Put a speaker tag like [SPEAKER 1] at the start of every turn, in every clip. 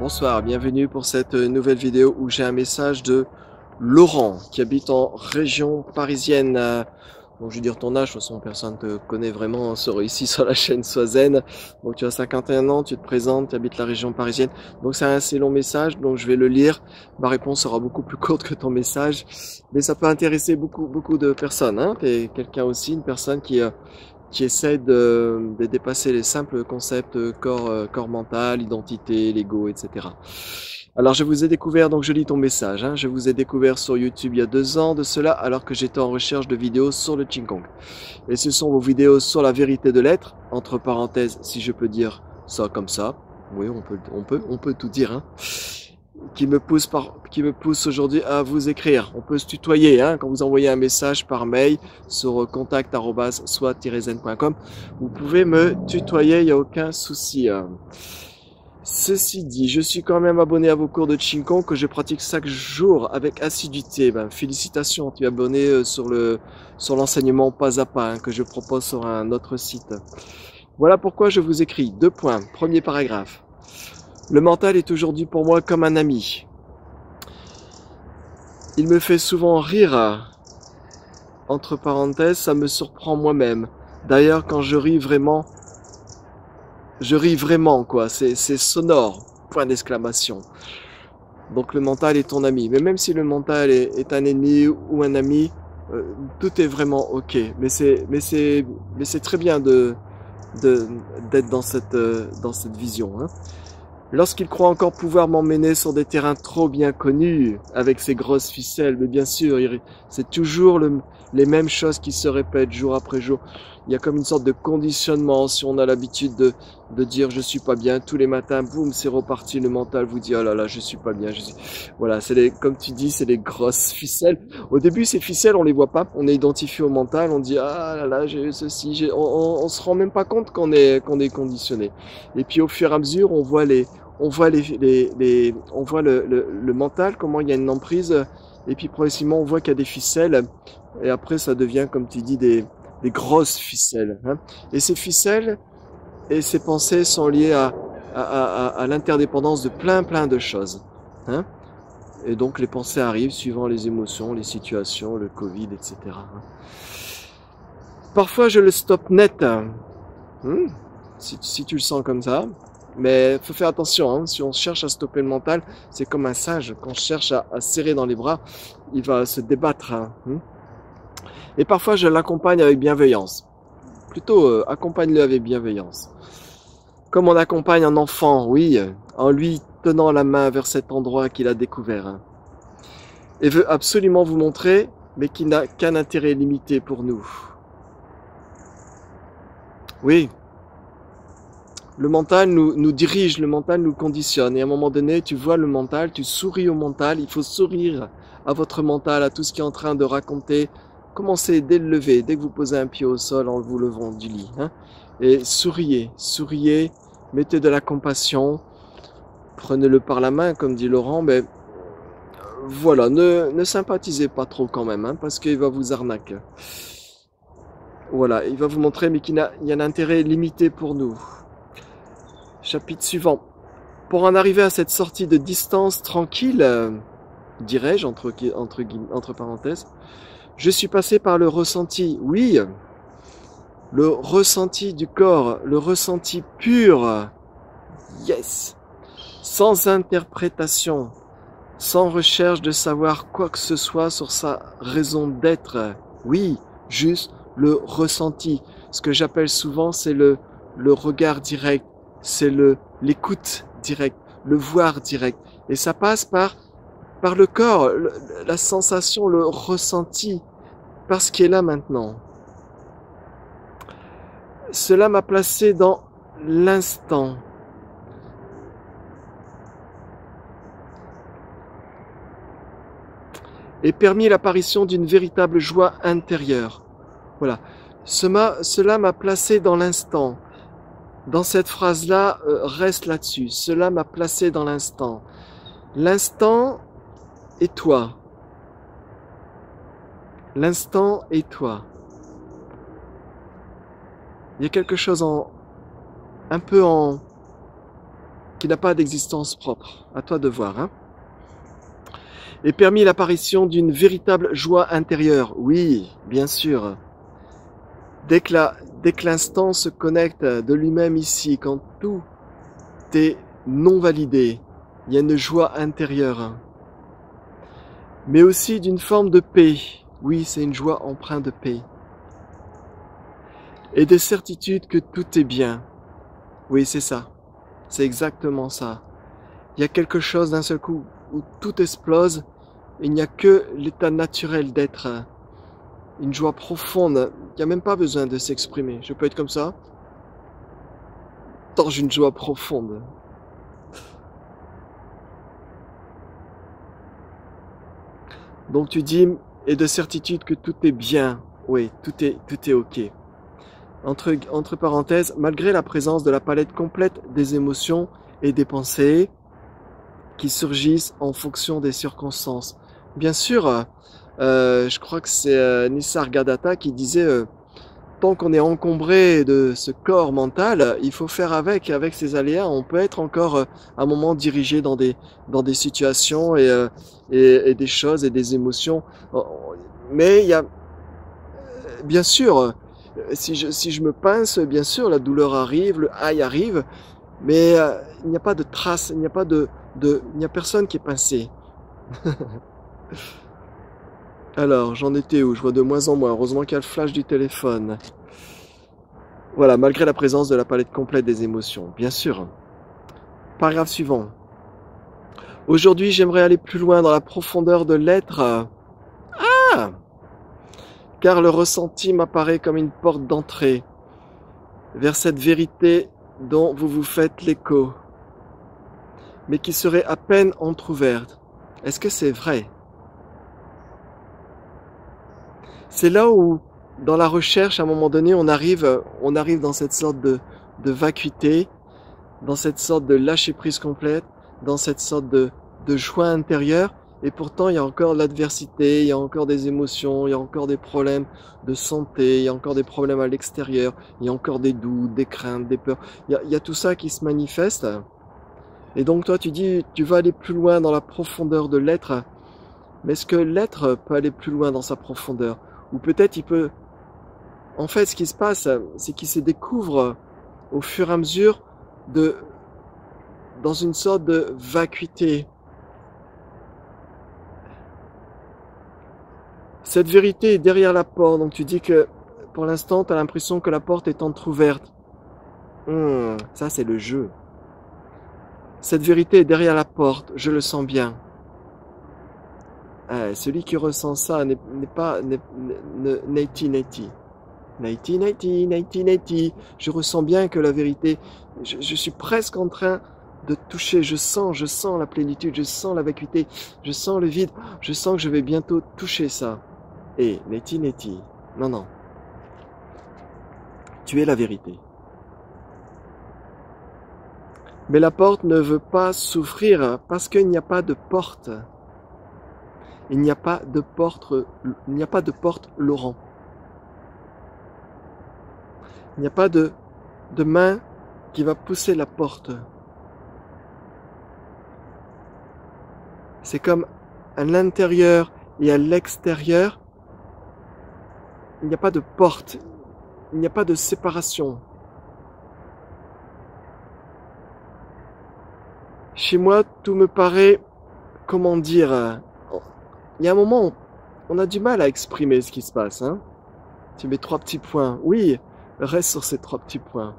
[SPEAKER 1] Bonsoir, bienvenue pour cette nouvelle vidéo où j'ai un message de Laurent qui habite en région parisienne. Donc je vais dire ton âge, de toute façon personne te connaît vraiment ici sur la chaîne Sois Zen. Donc tu as 51 ans, tu te présentes, tu habites la région parisienne. Donc c'est un assez long message, donc je vais le lire. Ma réponse sera beaucoup plus courte que ton message, mais ça peut intéresser beaucoup de personnes. Hein. Tu es quelqu'un aussi, une personne qui essaie de dépasser les simples concepts corps mental, identité, l'ego, etc. Alors je vous ai découvert, donc je lis ton message, hein, je vous ai découvert sur YouTube il y a 2 ans de cela alors que j'étais en recherche de vidéos sur le Qigong. Et ce sont vos vidéos sur la vérité de l'être, entre parenthèses si je peux dire ça comme ça, oui on peut tout dire, hein, qui me pousse aujourd'hui à vous écrire. On peut se tutoyer, hein, quand vous envoyez un message par mail sur contact@soit-zen.com. Vous pouvez me tutoyer, il n'y a aucun souci. Ceci dit, je suis quand même abonné à vos cours de Qigong que je pratique chaque jour avec assiduité. Ben, félicitations, tu es abonné sur l'enseignement pas à pas, hein, que je propose sur un autre site. Voilà pourquoi je vous écris. 2 points. Premier paragraphe. Le mental est aujourd'hui pour moi comme un ami. Il me fait souvent rire. Entre parenthèses, ça me surprend moi-même. D'ailleurs, quand je ris vraiment, quoi. C'est sonore. Point d'exclamation. Donc le mental est ton ami. Mais même si le mental est un ennemi ou un ami, tout est vraiment ok. Mais c'est très bien d'être dans cette vision. Hein. Lorsqu'il croit encore pouvoir m'emmener sur des terrains trop bien connus, avec ses grosses ficelles, mais bien sûr, c'est toujours les mêmes choses qui se répètent jour après jour. Il y a comme une sorte de conditionnement, si on a l'habitude de dire je suis pas bien, tous les matins, boum, c'est reparti, le mental vous dit oh là là, je suis pas bien, Voilà, comme tu dis, c'est les grosses ficelles. Au début, ces ficelles, on les voit pas, on est identifié au mental, on dit ah là là, j'ai eu ceci, on se rend même pas compte qu'on est conditionné. Et puis au fur et à mesure, on voit le mental, comment il y a une emprise, et puis progressivement on voit qu'il y a des ficelles, et après ça devient, comme tu dis, des grosses ficelles. Hein. Et ces ficelles et ces pensées sont liées à l'interdépendance de plein de choses. Hein. Et donc les pensées arrivent suivant les émotions, les situations, le Covid, etc. Hein. Parfois je le stoppe net, si tu le sens comme ça. Mais faut faire attention, hein. Si on cherche à stopper le mental, c'est comme un singe. Quand on cherche à serrer dans les bras, il va se débattre. Hein. Et parfois, je l'accompagne avec bienveillance. Plutôt, accompagne-le avec bienveillance. Comme on accompagne un enfant, oui, en lui tenant la main vers cet endroit qu'il a découvert. Hein. Et veut absolument vous montrer, mais qui n'a qu'un intérêt limité pour nous. Oui. Le mental nous dirige, le mental nous conditionne. Et à un moment donné, tu vois le mental, tu souris au mental. Il faut sourire à votre mental, à tout ce qui est en train de raconter. Commencez dès le lever, dès que vous posez un pied au sol en vous levant du lit. Hein. Et souriez, mettez de la compassion. Prenez-le par la main, comme dit Laurent. Mais voilà, ne sympathisez pas trop quand même, hein, parce qu'il va vous arnaquer. Voilà, il va vous montrer, mais qu'il y a un intérêt limité pour nous. Chapitre suivant. Pour en arriver à cette sortie de distance tranquille, dirais-je, entre parenthèses, je suis passé par le ressenti, oui, le ressenti du corps, le ressenti pur, yes, sans interprétation, sans recherche de savoir quoi que ce soit sur sa raison d'être, oui, juste le ressenti. Ce que j'appelle souvent, c'est le regard direct, c'est l'écoute directe, le voir direct. Et ça passe par le corps, la sensation, le ressenti, par ce qui est là maintenant. Cela m'a placé dans l'instant. Et permis l'apparition d'une véritable joie intérieure. Voilà. Cela m'a placé dans l'instant. Dans cette phrase-là, reste là-dessus. Cela m'a placé dans l'instant. L'instant est toi. L'instant est toi. Il y a quelque chose un peu en qui n'a pas d'existence propre. À toi de voir, hein. Et permis l'apparition d'une véritable joie intérieure. Oui, bien sûr. Dès que l'instant se connecte de lui-même ici, quand tout est non validé, il y a une joie intérieure. Mais aussi d'une forme de paix. Oui, c'est une joie empreinte de paix. Et de certitude que tout est bien. Oui, c'est ça. C'est exactement ça. Il y a quelque chose d'un seul coup où tout explose. Il n'y a que l'état naturel d'être. Une joie profonde. Il n'y a même pas besoin de s'exprimer. Je peux être comme ça. Dans une joie profonde. Donc tu dis, et de certitude que tout est bien. Oui, tout est ok. Entre parenthèses, malgré la présence de la palette complète des émotions et des pensées qui surgissent en fonction des circonstances. Bien sûr, je crois que c'est Nisargadatta qui disait tant qu'on est encombré de ce corps mental, il faut faire avec ces aléas. On peut être encore à un moment dirigé dans des situations et des choses et des émotions. Mais il y a bien sûr, si je me pince, bien sûr, la douleur arrive, le aïe arrive, mais il n'y a pas de trace, il n'y a personne qui est pincé. Alors, j'en étais où? Je vois de moins en moins. Heureusement qu'il y a le flash du téléphone. Voilà, malgré la présence de la palette complète des émotions, bien sûr. Paragraphe suivant. Aujourd'hui, j'aimerais aller plus loin dans la profondeur de l'être. Ah! Car le ressenti m'apparaît comme une porte d'entrée vers cette vérité dont vous vous faites l'écho, mais qui serait à peine entr'ouverte. Est-ce que c'est vrai? C'est là où, dans la recherche, à un moment donné, on arrive dans cette sorte de vacuité, dans cette sorte de lâcher-prise complète, dans cette sorte de joie intérieure, et pourtant il y a encore l'adversité, il y a encore des émotions, il y a encore des problèmes de santé, il y a encore des problèmes à l'extérieur, il y a encore des doutes, des craintes, des peurs, il y a tout ça qui se manifeste. Et donc toi tu dis, tu vas aller plus loin dans la profondeur de l'être, mais est-ce que l'être peut aller plus loin dans sa profondeur? Ou peut-être il peut... En fait, ce qui se passe, c'est qu'il se découvre au fur et à mesure dans une sorte de vacuité. Cette vérité est derrière la porte, donc tu dis que pour l'instant, tu as l'impression que la porte est entrouverte. Ça, c'est le jeu. Cette vérité est derrière la porte, je le sens bien. Celui qui ressent ça n'est pas naiti. Je ressens bien que la vérité, je suis presque en train de toucher, je sens la plénitude, je sens la vacuité, je sens le vide, je sens que je vais bientôt toucher ça. Et neti. Non. Tu es la vérité. Mais la porte ne veut pas s'ouvrir parce qu'il n'y a pas de porte. Il n'y a pas de porte Laurent. Il n'y a pas de main qui va pousser la porte. C'est comme à l'intérieur et à l'extérieur, il n'y a pas de porte, il n'y a pas de séparation. Chez moi, tout me paraît, comment dire, il y a un moment où on a du mal à exprimer ce qui se passe. Hein. Tu mets 3 petits points. Oui, reste sur ces 3 petits points.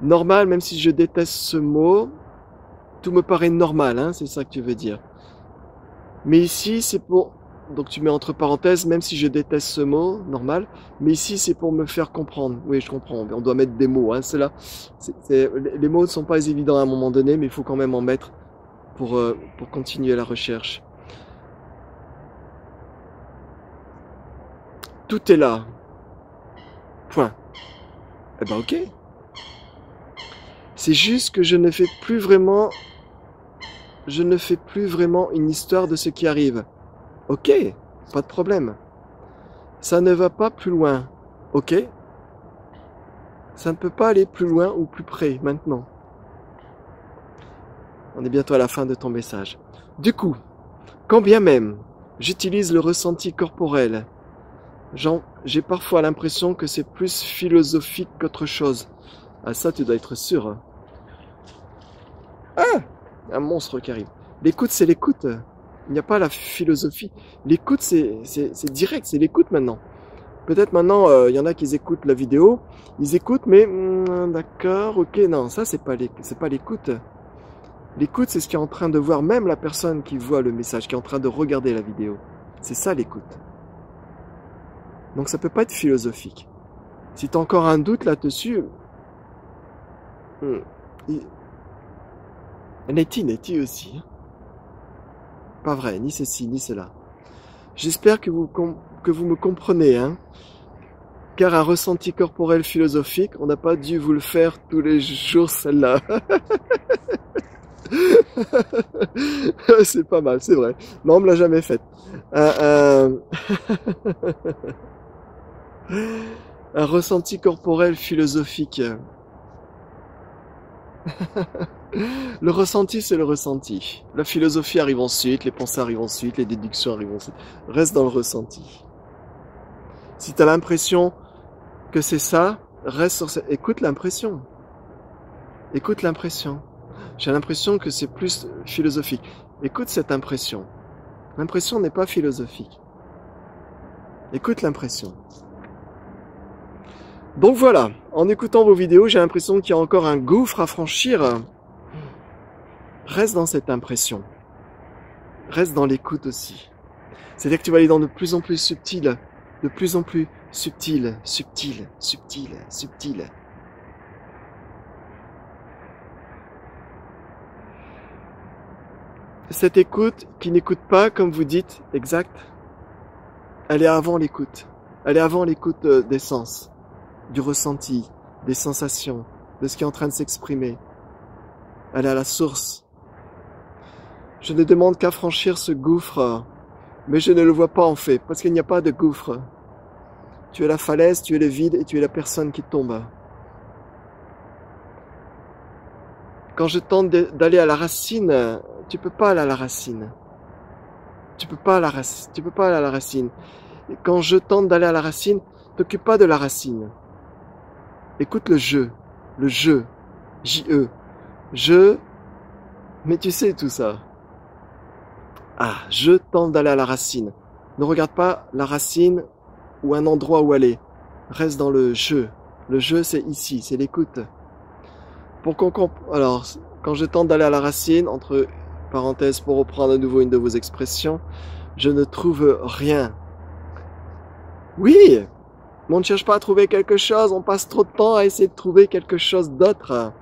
[SPEAKER 1] Normal, même si je déteste ce mot, tout me paraît normal, hein, c'est ça que tu veux dire. Mais ici, c'est pour... Donc tu mets entre parenthèses, même si je déteste ce mot, normal, mais ici c'est pour me faire comprendre. Oui, je comprends, on doit mettre des mots. Hein, les mots ne sont pas évidents à un moment donné, mais il faut quand même en mettre pour continuer la recherche. Tout est là. Point. Eh ben ok. C'est juste que je ne fais plus vraiment une histoire de ce qui arrive. Ok, pas de problème. Ça ne va pas plus loin. Ok. Ça ne peut pas aller plus loin ou plus près maintenant. On est bientôt à la fin de ton message. Du coup, quand bien même j'utilise le ressenti corporel, j'ai parfois l'impression que c'est plus philosophique qu'autre chose. Ah ça, tu dois être sûr. Hein. Ah, un monstre qui arrive. L'écoute, c'est l'écoute. Il n'y a pas la philosophie. L'écoute, c'est direct, c'est l'écoute maintenant. Peut-être maintenant, y en a qui écoutent la vidéo, ils écoutent, mais d'accord, ok, non, ça c'est pas l'écoute. L'écoute, c'est ce qui est en train de voir, même la personne qui voit le message, qui est en train de regarder la vidéo. C'est ça l'écoute. Donc ça peut pas être philosophique. Si tu as encore un doute là-dessus, Neti aussi. Hein. Pas vrai, ni ceci, ni cela. J'espère que vous me comprenez, hein. Car un ressenti corporel philosophique, on n'a pas dû vous le faire tous les jours, celle-là. C'est pas mal, c'est vrai. Non, on me l'a jamais faite. Un ressenti corporel philosophique. Le ressenti, c'est le ressenti. La philosophie arrive ensuite, les pensées arrivent ensuite, les déductions arrivent ensuite. Reste dans le ressenti. Si tu as l'impression que c'est ça, reste sur cette... Écoute l'impression. Écoute l'impression. J'ai l'impression que c'est plus philosophique. Écoute cette impression. L'impression n'est pas philosophique. Écoute l'impression. Donc voilà, en écoutant vos vidéos, j'ai l'impression qu'il y a encore un gouffre à franchir. Reste dans cette impression. Reste dans l'écoute aussi. C'est-à-dire que tu vas aller dans de plus en plus subtil. De plus en plus subtil, subtil, subtil, subtil. Cette écoute qui n'écoute pas, comme vous dites, exact, elle est avant l'écoute. Elle est avant l'écoute des sens, du ressenti, des sensations, de ce qui est en train de s'exprimer. Elle est à la source. Je ne demande qu'à franchir ce gouffre, mais je ne le vois pas en fait, parce qu'il n'y a pas de gouffre. Tu es la falaise, tu es le vide et tu es la personne qui tombe. Quand je tente d'aller à la racine, tu peux pas aller à la racine. Tu peux pas aller à la racine. Et quand je tente d'aller à la racine, t'occupe pas de la racine. Écoute le jeu, J-E. Je, mais tu sais tout ça. Ah, je tente d'aller à la racine. Ne regarde pas la racine ou un endroit où aller. Reste dans le jeu. Le jeu, c'est ici, c'est l'écoute. Alors, quand je tente d'aller à la racine, entre parenthèses pour reprendre à nouveau une de vos expressions, je ne trouve rien. Oui, mais on ne cherche pas à trouver quelque chose, on passe trop de temps à essayer de trouver quelque chose d'autre.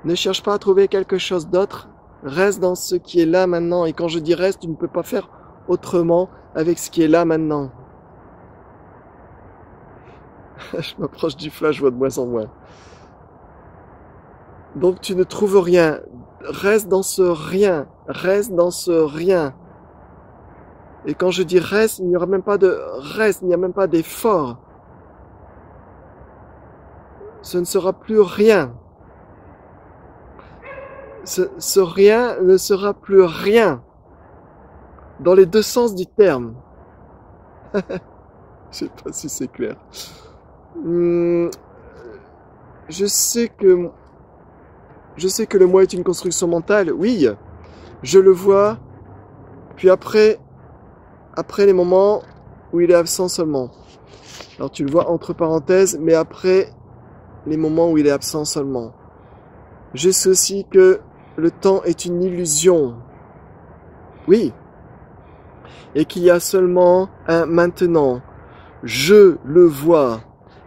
[SPEAKER 1] Ne cherche pas à trouver quelque chose d'autre, reste dans ce qui est là maintenant. Et quand je dis reste, tu ne peux pas faire autrement avec ce qui est là maintenant. Je m'approche du flash, je vois de moins en moins. Donc tu ne trouves rien. Reste dans ce rien. Reste dans ce rien. Et quand je dis reste, il n'y aura même pas de reste, il n'y a même pas d'effort. Ce ne sera plus rien. Ce rien ne sera plus rien. Dans les deux sens du terme. Je sais pas si c'est clair. Je sais que le moi est une construction mentale, oui, je le vois, puis après les moments où il est absent seulement. Alors tu le vois entre parenthèses, mais après les moments où il est absent seulement. Je sais aussi que le temps est une illusion, oui, et qu'il y a seulement un maintenant. Je le vois.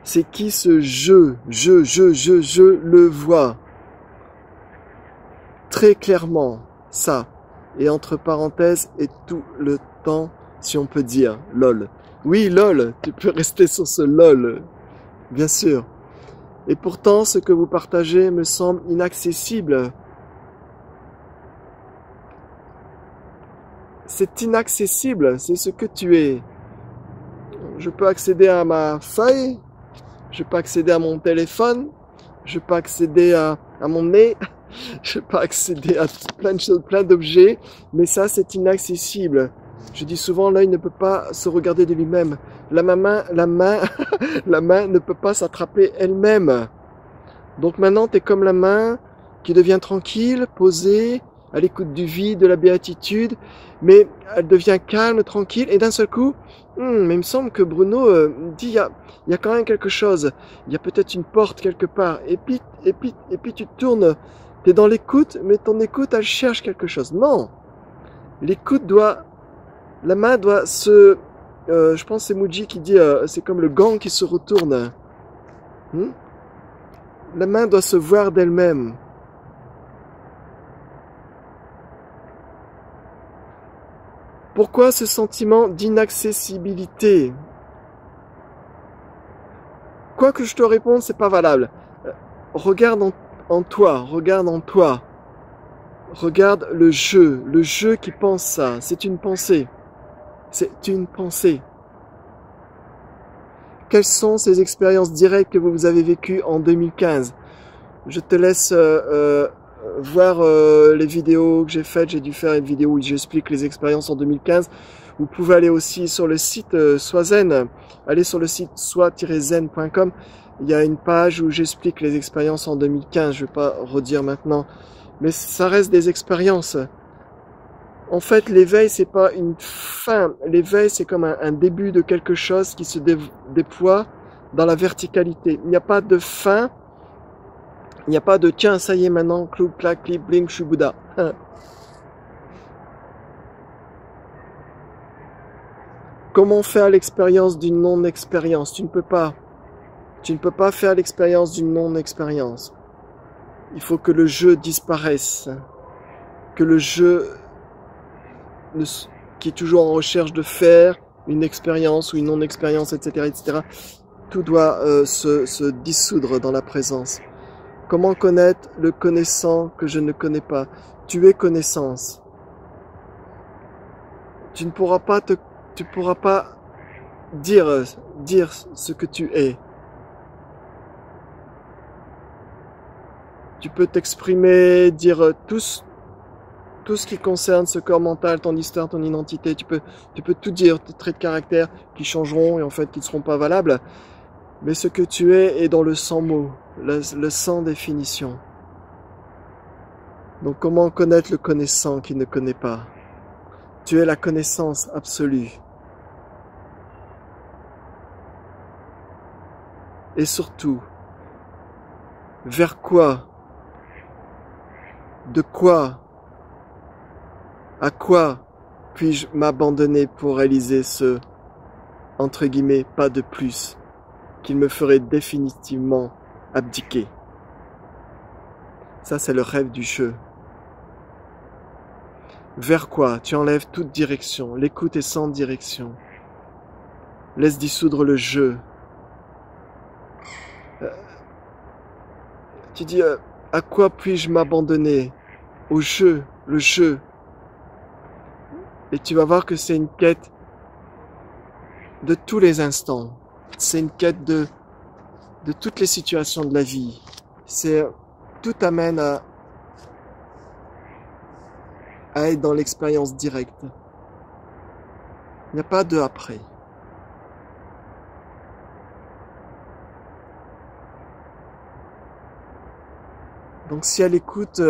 [SPEAKER 1] C'est qui ce je le vois. Très clairement, ça. Et entre parenthèses, et tout le temps, si on peut dire, lol. Oui, lol, tu peux rester sur ce lol. Bien sûr. Et pourtant, ce que vous partagez me semble inaccessible. C'est inaccessible, c'est ce que tu es. Je peux accéder à ma feuille, je peux accéder à mon téléphone, je peux accéder à mon nez, Je vais pas accéder à plein de choses, plein d'objets, mais ça c'est inaccessible. Je dis souvent, l'œil ne peut pas se regarder de lui-même. La main ne peut pas s'attraper elle-même. Donc maintenant, tu es comme la main qui devient tranquille, posée, à l'écoute du vide, de la béatitude, mais elle devient calme, tranquille, et d'un seul coup, mais il me semble que Bruno dit, il y a quand même quelque chose, il y a peut-être une porte quelque part, et puis tu te tournes, tu es dans l'écoute, mais ton écoute, elle cherche quelque chose. Non, l'écoute doit, la main doit se, je pense que c'est Muji qui dit, c'est comme le gant qui se retourne. La main doit se voir d'elle-même. Pourquoi ce sentiment d'inaccessibilité? Quoi que je te réponde, c'est pas valable. Regarde en toi, regarde en toi. Regarde le jeu qui pense ça. C'est une pensée. C'est une pensée. Quelles sont ces expériences directes que vous avez vécues en 2015? Je te laisse voir les vidéos que j'ai faites. J'ai dû faire une vidéo où j'explique les expériences en 2015. Vous pouvez aller aussi sur le site Soizen. Allez sur le site soi-zen.com. Il y a une page où j'explique les expériences en 2015. Je ne vais pas redire maintenant. Mais ça reste des expériences. En fait, l'éveil, c'est pas une fin. L'éveil, c'est comme un début de quelque chose qui se déploie dans la verticalité. Il n'y a pas de fin. Il n'y a pas de tiens, ça y est maintenant, clou, clac, clip, blink, je suis Bouddha. Comment faire l'expérience d'une non-expérience? Tu ne peux pas. Tu ne peux pas faire l'expérience d'une non-expérience. Il faut que le jeu disparaisse. Que le jeu qui est toujours en recherche de faire une expérience ou une non-expérience, etc., etc. Tout doit se dissoudre dans la présence. Comment connaître le connaissant que je ne connais pas? Tu es connaissance. Tu ne pourras pas dire ce que tu es. Tu peux t'exprimer, dire tout ce qui concerne ce corps mental, ton histoire, ton identité. Tu peux tout dire, tes traits de caractère qui changeront et en fait qui ne seront pas valables. Mais ce que tu es dans le sans mots, le sans définition. Donc comment connaître le connaissant qui ne connaît pas? Tu es la connaissance absolue. Et surtout, vers quoi? De quoi? À quoi puis-je m'abandonner pour réaliser ce, entre guillemets, pas de plus, qu'il me ferait définitivement abdiquer? Ça, c'est le rêve du jeu. Vers quoi? Tu enlèves toute direction. L'écoute est sans direction. Laisse dissoudre le jeu. Tu dis, à quoi puis-je m'abandonner? Au jeu, le jeu. Et tu vas voir que c'est une quête de tous les instants. C'est une quête de toutes les situations de la vie. Tout amène à être dans l'expérience directe. Il n'y a pas de après. Donc si elle écoute,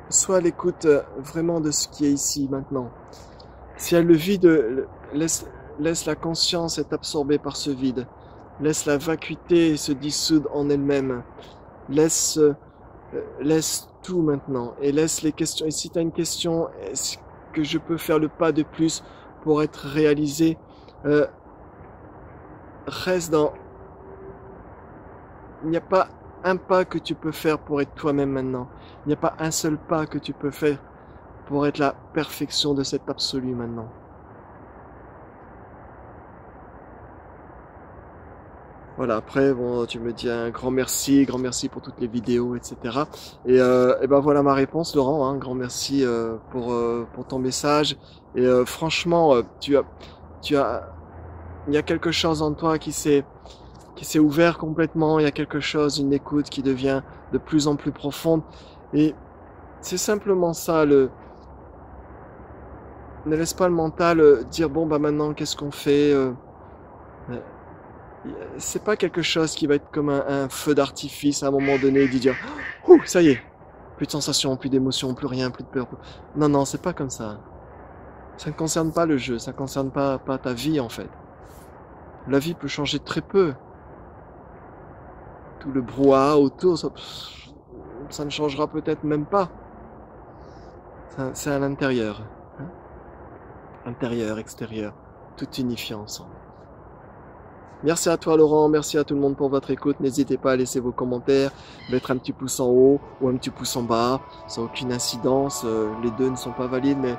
[SPEAKER 1] soit elle écoute vraiment de ce qui est ici maintenant. Si elle le vide, laisse la conscience être absorbée par ce vide. Laisse la vacuité se dissoudre en elle-même. Laisse tout maintenant. Et laisse les questions. Et si tu as une question, est-ce que je peux faire le pas de plus pour être réalisé? Reste dans... Il n'y a pas un pas que tu peux faire pour être toi-même maintenant. Il n'y a pas un seul pas que tu peux faire pour être la perfection de cet absolu maintenant. Voilà, après, bon, tu me dis un grand merci pour toutes les vidéos, etc. Et ben voilà ma réponse, Laurent, hein, grand merci pour ton message. Et franchement, il y a quelque chose en toi qui s'est ouvert complètement, il y a quelque chose, une écoute qui devient de plus en plus profonde. Et c'est simplement ça, ne laisse pas le mental dire bon bah maintenant qu'est-ce qu'on fait euh, c'est pas quelque chose qui va être comme un feu d'artifice à un moment donné, de dire ouh ça y est, plus de sensations, plus d'émotions, plus rien, plus de peur. Non, non, c'est pas comme ça. Ça ne concerne pas le jeu, ça ne concerne pas ta vie en fait. La vie peut changer très peu. Tout le brouhaha autour, ça ne changera peut-être même pas. C'est à l'intérieur. Hein. Intérieur, extérieur, tout unifié ensemble. Merci à toi Laurent, merci à tout le monde pour votre écoute. N'hésitez pas à laisser vos commentaires, mettre un petit pouce en haut ou un petit pouce en bas. Ça n'a aucune incidence, les deux ne sont pas valides, mais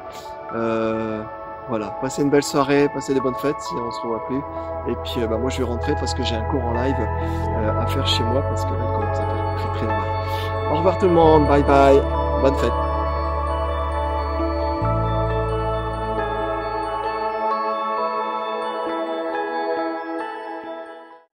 [SPEAKER 1] voilà. Passez une belle soirée, passez des bonnes fêtes si on se revoit plus. Et puis bah, moi je vais rentrer parce que j'ai un cours en live à faire chez moi parce que là il commence à faire très très loin. Au revoir tout le monde, bye bye, bonne fête.